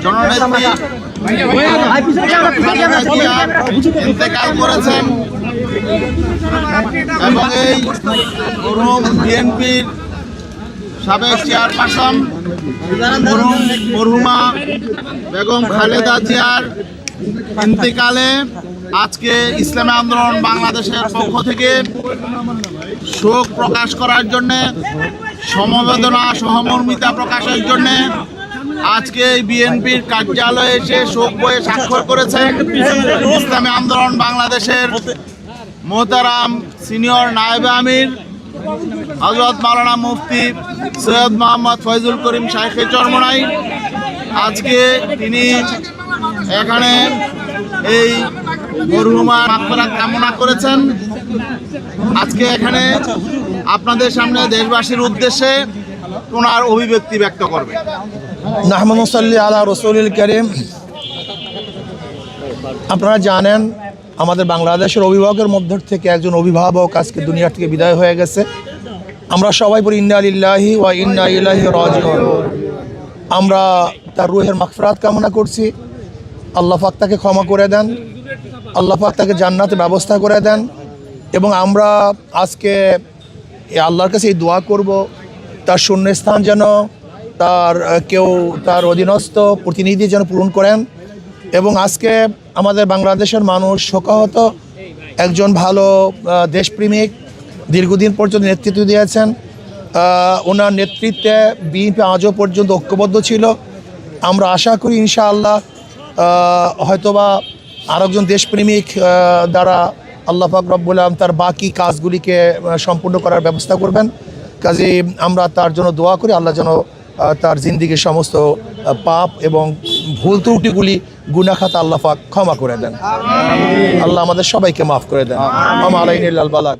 জননেত্রী ইন্তেকাল করেছেন এবং এই বিএনপির সাবেক চেয়ারপারসন মরহুমা বেগম খালেদা জিয়ার ইন্তেকালে আজকে ইসলামী আন্দোলন বাংলাদেশের পক্ষ থেকে শোক প্রকাশ করার জন্যে, সমবেদনা সহমর্মিতা প্রকাশের জন্যে আজকে বিএনপির কার্যালয়ে এসে শোক বইয়ে স্বাক্ষর করেছেন ইসলামী আন্দোলন বাংলাদেশের মোহতারাম সিনিয়র নায়েবে আমির হযরত মাওলানা মুফতি সৈয়দ মোহাম্মদ ফয়জুল করিম শাইখে চরমনাই। আজকে তিনি এখানে এই মরহুমার মাগফিরাত কামনা করেছেন। আজকে এখানে আপনাদের সামনে দেশবাসীর উদ্দেশ্যে ওনার অভিব্যক্তি ব্যক্ত করবে। নাহমাদু সাল্লি আলা রাসূলিল কারীম। আপনারা জানেন আমাদের বাংলাদেশের অভিভাবকের মধ্য থেকে একজন অভিভাবক আজকে দুনিয়া থেকে বিদায় হয়ে গেছে। আমরা সবাই বলি ইন্না লিল্লাহি ওয়া ইন্না ইলাইহি রাজিউন। আমরা তার রূহের মাগফিরাত কামনা করছি। আল্লাহ পাক তাকে ক্ষমা করে দেন, আল্লাহ পাক তাকে জান্নাতের ব্যবস্থা করে দেন। এবং আমরা আজকে আল্লাহর কাছে এই দোয়া করব তার শূন্যস্থান যেন তার অধীনস্থ প্রতিনিধি যেন পূরণ করেন। এবং আজকে আমাদের বাংলাদেশের মানুষ শোকাহত, একজন ভালো দেশপ্রেমিক, দীর্ঘদিন পর্যন্ত নেতৃত্ব দিয়েছেন। ওনার নেতৃত্বে বিএনপি আজও পর্যন্ত ঐক্যবদ্ধ ছিল। আমরা আশা করি ইনশাআল্লাহ হয়তোবা আরেকজন দেশপ্রেমিক দ্বারা আল্লাহ পাক রব্বুল আলামিন তার বাকি কাজগুলিকে সম্পূর্ণ করার ব্যবস্থা করবেন। কাজে আমরা তার জন্য দোয়া করি, আল্লাহ যেন তার জিন্দিগির সমস্ত পাপ এবং ভুল ত্রুটিগুলি গুনাহ খাতা আল্লাহ পাক ক্ষমা করে দেন। আল্লাহ আমাদের সবাইকে মাফ করে দেন। আলাইহিল বালাগ।